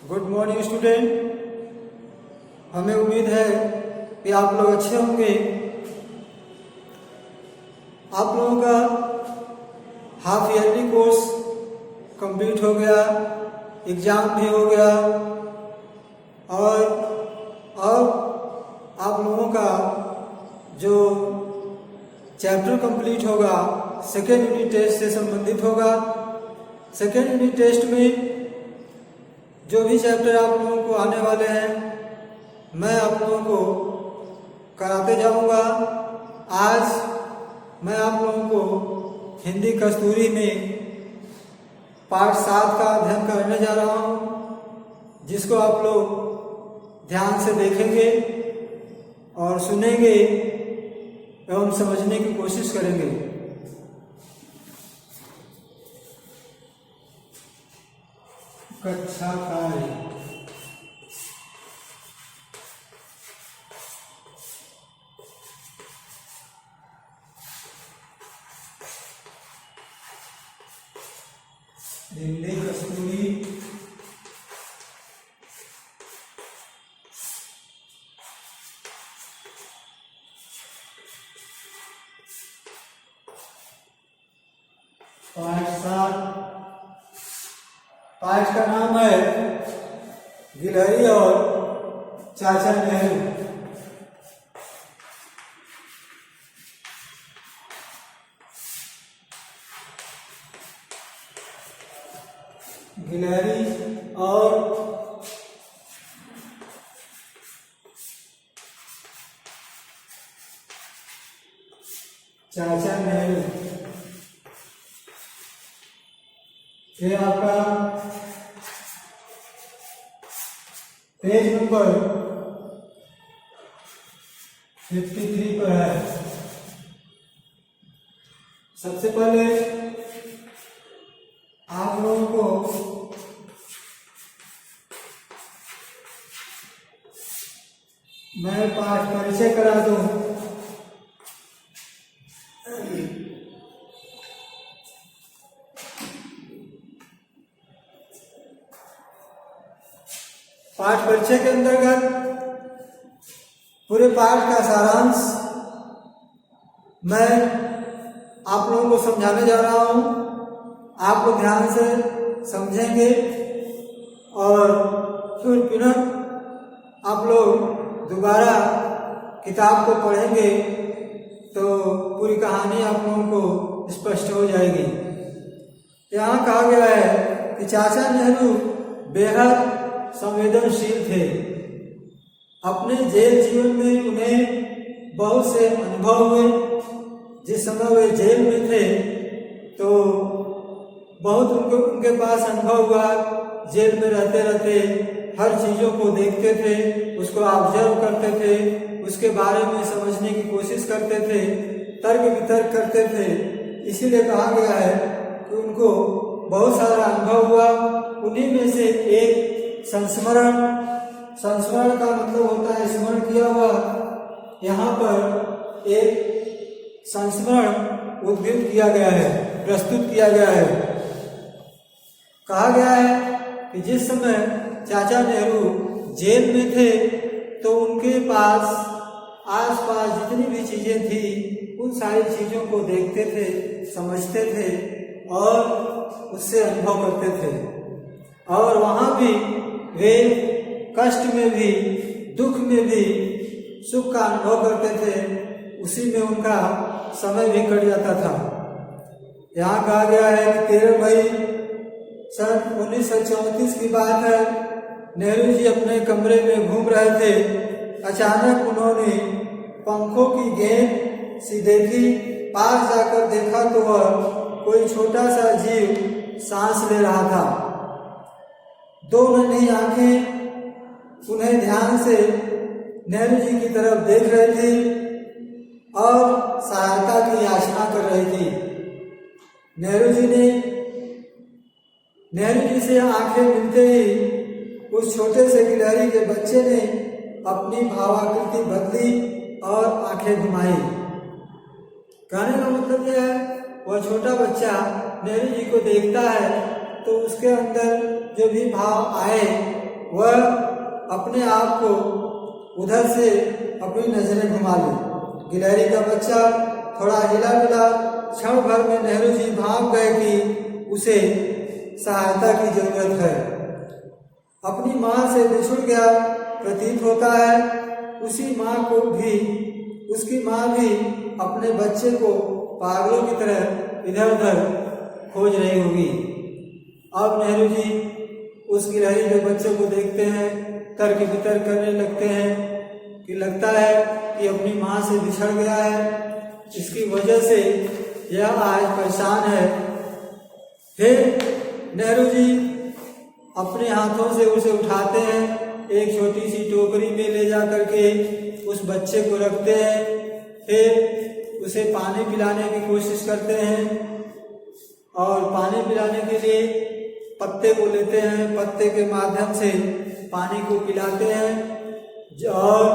Good morning student. हमें उम्मीद है कि आप लोग अच्छे होंगे। आप लोगों का हाफ ईयरली कोर्स कंप्लीट हो गया, एग्ज़ाम भी हो गया और अब आप लोगों का जो चैप्टर कंप्लीट होगा सेकेंड यूनिट टेस्ट से संबंधित होगा। सेकेंड यूनिट टेस्ट में जो भी चैप्टर आप लोगों को आने वाले हैं मैं आप लोगों को कराते जाऊंगा। आज मैं आप लोगों को हिंदी कस्तूरी में पाठ 7 का अध्ययन करने जा रहा हूं, जिसको आप लोग ध्यान से देखेंगे और सुनेंगे एवं समझने की कोशिश करेंगे। कक्षा कार्य हिंदी कस्तूरी पाठ 7। पाठ का नाम है गिलहरी और चाचा नेहरू। गिलहरी और चाचा नेहरू, ये आपका पेज नंबर 53 पर है। सबसे पहले आप लोगों को मैं पाठ परिचय करा दूं। पाठ परिचय के अंतर्गत पूरे पाठ का सारांश मैं आप लोगों को समझाने जा रहा हूं। आप लोग ध्यान से समझेंगे और फिर पुनः आप लोग दोबारा किताब को पढ़ेंगे तो पूरी कहानी आप लोगों को स्पष्ट हो जाएगी। यहाँ कहा गया है कि चाचा नेहरू बेहद संवेदनशील थे। अपने जेल जीवन में उन्हें बहुत से अनुभव हुए। जिस समय वे जेल में थे तो बहुत उनके पास अनुभव हुआ। जेल में रहते रहते हर चीज़ों को देखते थे, उसको ऑब्जर्व करते थे, उसके बारे में समझने की कोशिश करते थे, तर्क वितर्क करते थे। इसीलिए कहा गया है कि उनको बहुत सारा अनुभव हुआ। उन्हीं में से एक संस्मरण का मतलब होता है स्मरण किया हुआ। यहाँ पर एक संस्मरण उद्धृत किया गया है, प्रस्तुत किया गया है। कहा गया है कि जिस समय चाचा नेहरू जेल में थे तो उनके पास आसपास जितनी भी चीजें थी उन सारी चीजों को देखते थे, समझते थे और उससे अनुभव करते थे। और वहाँ भी वे कष्ट में भी, दुख में भी सुख का अनुभव करते थे। उसी में उनका समय भी कट जाता था। यहाँ कहा गया है कि 13 मई सन 1934 की बात है। नेहरू जी अपने कमरे में घूम रहे थे। अचानक उन्होंने पंखों की गेंद सी देखी। पास जाकर देखा तो वह कोई छोटा सा जीव सांस ले रहा था। दो नन्ही आंखें उन्हें ध्यान से नेहरू जी की तरफ देख रही थी और सहायता की याचना कर रही थी। नेहरू जी से आंखें मिलते ही उस छोटे से गिलहरी के बच्चे ने अपनी भावाकृति बदली और आंखें घुमाई। कहने का मतलब यह है, वह छोटा बच्चा नेहरू जी को देखता है तो उसके अंदर जो भी भाव आए वह अपने आप को उधर से अपनी नजरें घुमा ली। गिलहरी का बच्चा थोड़ा हिला डुला, क्षण भर में नेहरू जी भाग गए कि उसे सहायता की जरूरत है। अपनी माँ से बिछुड़ गया प्रतीत होता है। उसकी माँ भी अपने बच्चे को पागलों की तरह इधर उधर खोज रही होगी। अब नेहरू जी उस गिलहरी के बच्चे को देखते हैं, तर्क वितर्क करने लगते हैं कि लगता है कि अपनी माँ से बिछड़ गया है, इसकी वजह से यह आज परेशान है। फिर नेहरू जी अपने हाथों से उसे उठाते हैं, एक छोटी सी टोकरी में ले जा करके उस बच्चे को रखते हैं। फिर उसे पानी पिलाने की कोशिश करते हैं और पानी पिलाने के लिए पत्ते को लेते हैं, पत्ते के माध्यम से पानी को पिलाते हैं और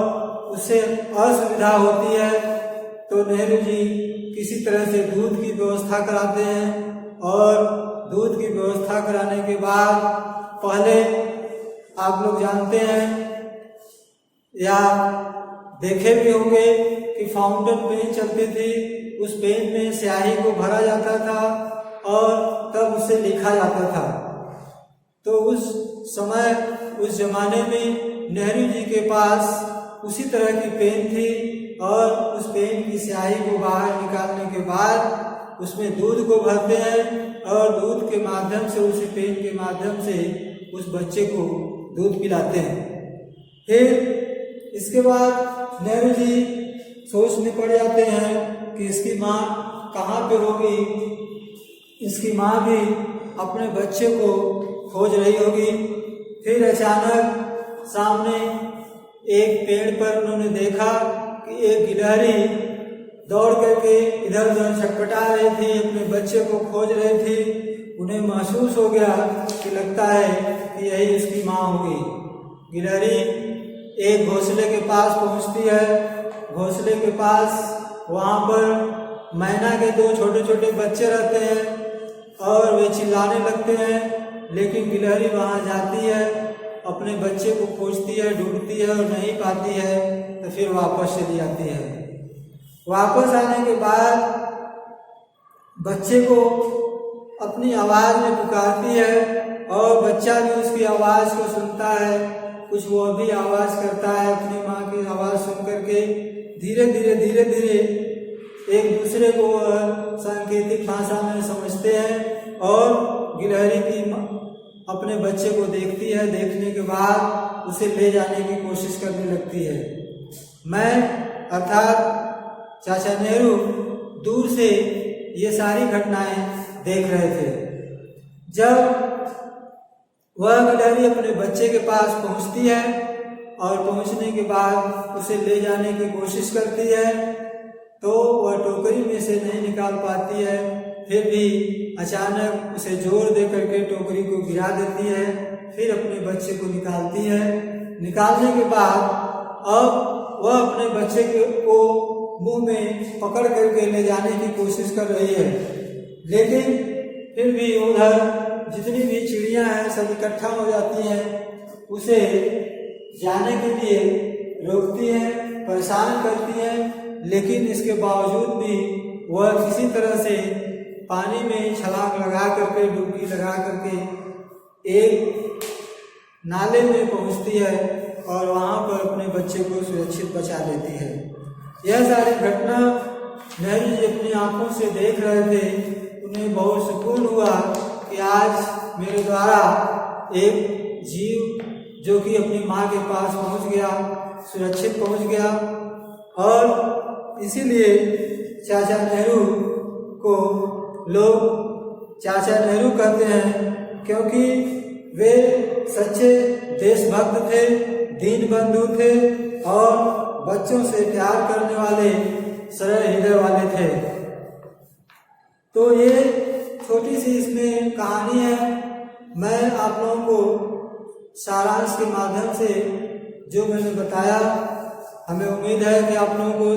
उससे असुविधा होती है तो नेहरू जी किसी तरह से दूध की व्यवस्था कराते हैं और दूध की व्यवस्था कराने के बाद पहले आप लोग जानते हैं या देखे भी होंगे कि फाउंटेन पेन चलती थी, उस पेन में स्याही को भरा जाता था और तब उससे लिखा जाता था। तो उस समय उस जमाने में नेहरू जी के पास उसी तरह की पेन थी और उस पेन की स्याही को बाहर निकालने के बाद उसमें दूध को भरते हैं और दूध के माध्यम से, उसी पेन के माध्यम से उस बच्चे को दूध पिलाते हैं। फिर इसके बाद नेहरू जी सोच में पड़ जाते हैं कि इसकी माँ कहाँ पे होगी। इसकी माँ भी अपने बच्चे को खोज रही होगी। फिर अचानक सामने एक पेड़ पर उन्होंने देखा कि एक गिलहरी दौड़ करके इधर उधर छटपटा रही थी, अपने बच्चे को खोज रही थी। उन्हें महसूस हो गया कि लगता है कि यही उसकी माँ होगी। गिलहरी एक घोंसले के पास पहुंचती है। घोंसले के पास वहाँ पर मैना के दो छोटे छोटे बच्चे रहते हैं और वे चिल्लाने लगते हैं, लेकिन गिलहरी वहाँ जाती है, अपने बच्चे को खोजती है, ढूंढती है और नहीं पाती है तो फिर वापस चली आती है। वापस आने के बाद बच्चे को अपनी आवाज़ में पुकारती है और बच्चा भी उसकी आवाज़ को सुनता है, कुछ वो भी आवाज़ करता है। अपनी माँ की आवाज़ सुन करके धीरे धीरे एक दूसरे को सांकेतिक भाषा में समझते हैं और गिलहरी की अपने बच्चे को देखती है। देखने के बाद उसे ले जाने की कोशिश करने लगती है। मैं अर्थात चाचा नेहरू दूर से ये सारी घटनाएं देख रहे थे। जब वह गिलहरी अपने बच्चे के पास पहुंचती है और पहुंचने के बाद उसे ले जाने की कोशिश करती है तो वह टोकरी में से नहीं निकाल पाती है। फिर भी अचानक उसे जोर दे करके टोकरी को गिरा देती है। फिर अपने बच्चे को निकालती है। निकालने के बाद अब वह अपने बच्चे को मुंह में पकड़ करके ले जाने की कोशिश कर रही है, लेकिन फिर भी उधर जितनी भी चिड़ियां हैं सब इकट्ठा हो जाती हैं, उसे जाने के लिए रोकती हैं, परेशान करती हैं। लेकिन इसके बावजूद भी वह किसी तरह से पानी में छलांग लगा करके, डुबकी लगा करके एक नाले में पहुंचती है और वहां पर अपने बच्चे को सुरक्षित बचा लेती है। यह सारी घटना नेहरू जी अपनी आंखों से देख रहे थे। उन्हें बहुत सुकून हुआ कि आज मेरे द्वारा एक जीव जो कि अपनी माँ के पास पहुंच गया, सुरक्षित पहुंच गया। और इसीलिए चाचा नेहरू को लोग चाचा नेहरू कहते हैं, क्योंकि वे सच्चे देशभक्त थे, दीन बंधु थे और बच्चों से प्यार करने वाले सरल हृदय वाले थे। तो ये छोटी सी इसमें कहानी है। मैं आप लोगों को सारांश के माध्यम से जो मैंने बताया, हमें उम्मीद है कि आप लोगों को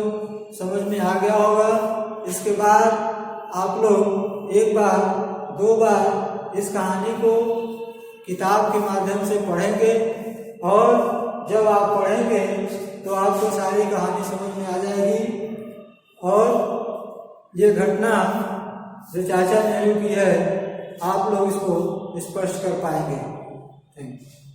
समझ में आ गया होगा। इसके बाद आप लोग एक बार, दो बार इस कहानी को किताब के माध्यम से पढ़ेंगे और जब आप पढ़ेंगे तो आपको सारी कहानी समझ में आ जाएगी और ये घटना जो चाचा नेहरू की है आप लोग इसको स्पष्ट कर पाएंगे। Thank you.